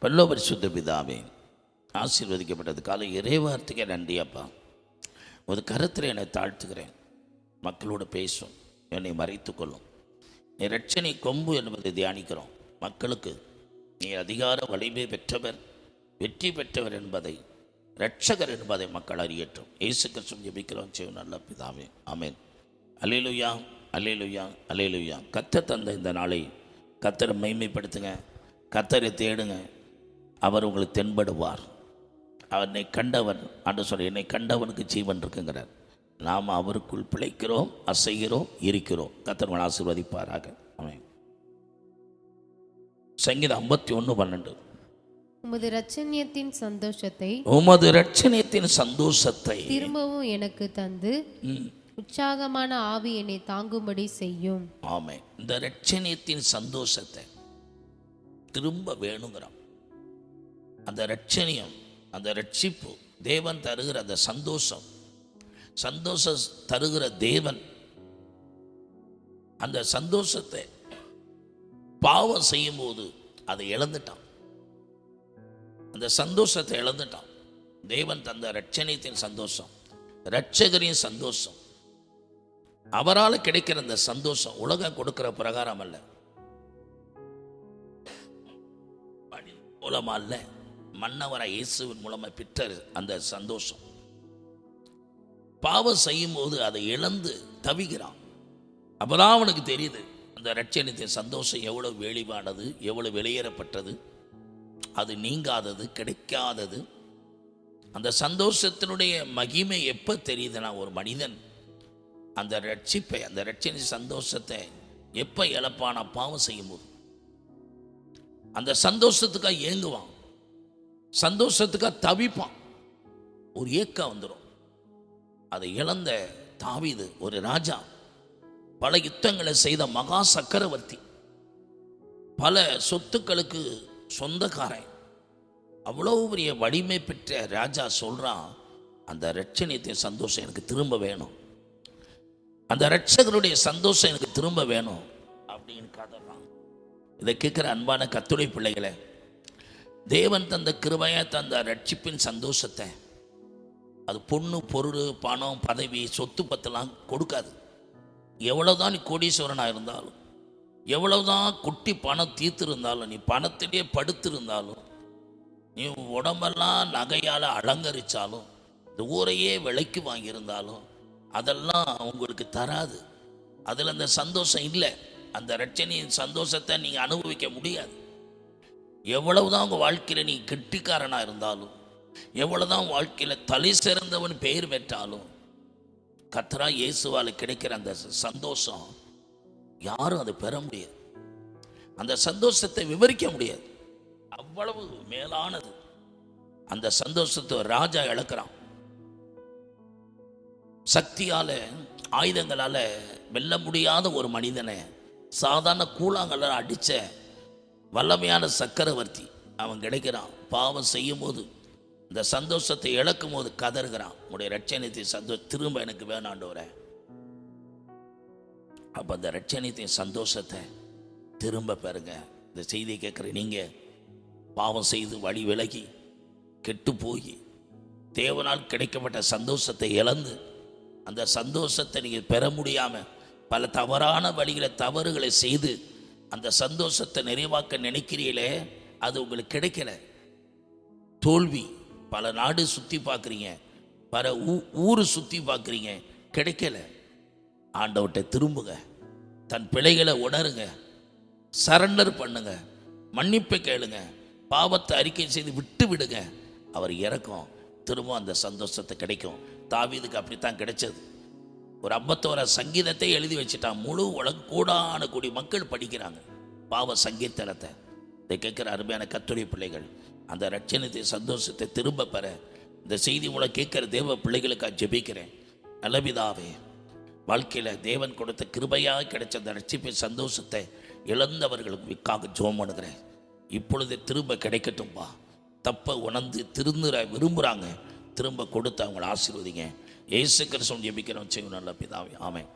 பரலோக பரிசுத்த பிதாவே, ஆசீர்வதிக்கப்பட்டது காலை இறைவார்த்தைக்கு நன்றி அப்பா. ஒரு கருத்தில் என்னை தாழ்த்துக்கிறேன். மக்களோடு பேசும், என்னை மறைத்துக்கொள்ளும். நீ ரட்சணை கொம்பு என்பதை தியானிக்கிறோம். மக்களுக்கு நீ அதிகார வலிமை பெற்றவர், வெற்றி பெற்றவர் என்பதை, இரட்சகர் என்பதை மக்கள் அறியட்டும். இயேசு கிறிஸ்து ஜெபிக்கிறோம் செய்யும் நல்ல பிதாவே, ஆமென். அல்லேலூயா, அல்லேலூயா, அல்லேலூயா. கர்த்தர் தந்த இந்த நாளை கர்த்தரை மைமைப்படுத்துங்க, கர்த்தரை தேடுங்க. அவர் உங்களுக்கு தென்படுவார். அவனை கண்டவன் ஆண்டு சொல்ல, என்னை கண்டவனுக்கு ஜீவன் இருக்குங்கிறார். நாம் அவருக்குள் பிழைக்கிறோம், அசைகிறோம், இருக்கிறோம். கர்த்தர் ஆசீர்வதிப்பாராக. ஆமென். சங்கீதம் 51:12. உமது இரட்சணியத்தின் சந்தோஷத்தை, உமது இரட்சணியத்தின் சந்தோஷத்தை திரும்பவும் எனக்கு தந்து உற்சாகமான ஆவி என்னை தாங்கும்படி செய்யும். ஆமென். இந்த இரட்சணியத்தின் சந்தோஷத்தை திரும்ப வேணுங்கிறோம். அந்த இரட்சணியம், அந்த ரட்சிப்பு, தேவன் தருகிற அந்த சந்தோஷம் தருகிற தேவன், அந்த சந்தோஷத்தை பாவம் செய்யும் போது அதை இழந்துட்டான். அந்த சந்தோஷத்தை இழந்துட்டான். தேவன் தந்த இரட்சணியத்தின் சந்தோஷம், இரட்சகரின் சந்தோஷம், அவரால் கிடைக்கிற அந்த சந்தோஷம் உலகம் கொடுக்கிற பிரகாரம் அல்ல, மூலமா அல்ல, மன்னவராய் இயேசுவின் மூலமா பெற்ற அந்த சந்தோஷம். பாவம் செய்யும் போது அதை இழந்து தவிக்கிறான். அப்பதான் அவனுக்கு தெரியுது அந்த இரட்சணியத்தின் சந்தோஷம் எவ்வளவு வெளிவானது, எவ்வளவு வெளியேறப்பட்டது, அது நீங்காதது, கிடைக்காதது. அந்த சந்தோஷத்தினுடைய மகிமை எப்போ தெரியுதுன்னா, ஒரு மனிதன் அந்த ரட்சிப்பை, அந்த இரட்சணிய சந்தோஷத்தை எப்போ இழப்பானா, பாவம் செய்யும் போது. அந்த சந்தோஷத்துக்காக ஏங்குவான், சந்தோஷத்துக்காக தவிப்பான், ஒரு ஏக்கம் வந்துடும். அதை இழந்த தாவீது ஒரு ராஜா, பல யுத்தங்களை செய்த மகா சக்கரவர்த்தி, பல சொத்துக்களுக்கு சொந்தக்காரன், அவ்வளோ பெரிய வலிமை பெற்ற ராஜா சொல்றான், அந்த இரட்சணியத்தின் சந்தோஷம் எனக்கு திரும்ப வேணும், அந்த இரட்சகருடைய சந்தோஷம் எனக்கு திரும்ப வேணும் அப்படின்னு கதறான். இதை கேட்குற அன்பான கர்த்தருடைய பிள்ளைகளை, தேவன் தந்த கிருபையா தந்த ரட்சிப்பின் சந்தோஷத்தை அது பொண்ணு, பொருள், பணம், பதவி, சொத்து பத்தெல்லாம் கொடுக்காது. எவ்வளவுதான் நீ கோடீஸ்வரனாக இருந்தாலும், எவ்வளவுதான் குட்டி பணம் தீர்த்திருந்தாலும், நீ பணத்திலே படுத்திருந்தாலும், நீ உடம்பெல்லாம் நகையால் அலங்கரித்தாலும், இந்த ஊரையே விலைக்கு வாங்கியிருந்தாலும், அதெல்லாம் உங்களுக்கு தராது. அதில் அந்த சந்தோஷம் இல்லை. அந்த இரட்சணியின் சந்தோஷத்தை நீங்கள் அனுபவிக்க முடியாது. எவ்வளவுதான் உங்கள் வாழ்க்கையில் நீ கெட்டிக்காரனாக இருந்தாலும், எவ்வளவுதான் வாழ்க்கையில் தலை சிறந்தவன் பெயர் பெற்றாலும், கர்த்தரா இயேசுவால் கிடைக்கிற அந்த சந்தோஷம் யாரும் அதை பெற முடியாது. அந்த சந்தோஷத்தை விவரிக்க முடியாது, அவ்வளவு மேலானது. அந்த சந்தோஷத்தை ராஜா இழக்கிறான். சக்தியால, ஆயுதங்களால வெல்ல முடியாத ஒரு மனிதனை சாதாரண கூழாங்கல்ல அடிச்ச வல்லமையான சக்கரவர்த்தி அவன் கிடைக்கிறான். பாவம் செய்யும் போது, இந்த சந்தோஷத்தை இழக்கும் போது கதறுகிறான், உடைய இரட்சணியத்தின் சந்தோஷம் திரும்ப எனக்கு வேணாண்டவரே. அப்ப அந்த இரட்சணியத்தின் சந்தோஷத்தை திரும்ப பெறுங்க. இந்த செய்தியை கேட்குற நீங்க, பாவம் செய்து வழி விலகி கெட்டு போய் தேவனால் கிடைக்கப்பட்ட சந்தோஷத்தை இழந்து, அந்த சந்தோஷத்தை நீங்கள் பெற முடியாமல் பல தவறான வழிகளை, தவறுகளை செய்து அந்த சந்தோஷத்தை நிறைவாக்க நினைக்கிறீங்களே, அது உங்களுக்கு கிடைக்கல. தோல்வி. பல நாடு சுற்றி பார்க்குறீங்க, பல ஊர் சுற்றி பார்க்குறீங்க, கிடைக்கல. ஆண்டவர்கிட்ட திரும்புங்க, தன் பிழைகளை உணருங்க, சரண்டர் பண்ணுங்க, மன்னிப்பை கேளுங்க, பாவத்தை அறிக்கை செய்து விட்டு விடுங்க. அவர் இறக்கும், திரும்ப அந்த சந்தோஷத்தை கிடைக்கும். தாவீதுக்கு அப்படித்தான் கிடைச்சது. ஒரு 51 சங்கீதத்தை எழுதி வச்சுட்டான். முழு உலக கூடான கூடி மக்கள் படிக்கிறாங்க பாவ சங்கீர்த்தனத்தை. இதை கேட்குற அருமையான கர்த்தருடைய பிள்ளைகள், அந்த இரட்சணியத்தின் சந்தோஷத்தை திரும்ப பெற இந்த செய்தி மூலம் கேட்குற தேவ பிள்ளைகளுக்காக ஜெபிக்கிறேன். நல்ல பிதாவே, வாழ்க்கையில் தேவன் கொடுத்த கிருபையாக கிடைச்ச அந்த ரட்சிப்பின் சந்தோஷத்தை இழந்தவர்களுக்காக ஜெபம் பண்ணுகிறேன். இப்பொழுது திரும்ப கிடைக்கட்டும்பா. தப்பை உணர்ந்து திருந்துற விரும்புகிறாங்க, திரும்ப கொடுத்து அவங்களை ஆசீர்வதிங்க. இயேசு கிறிஸ்துவின் ஜெபிக்கிறோம் செய்யும் நல்ல பிதாவே, ஆமென்.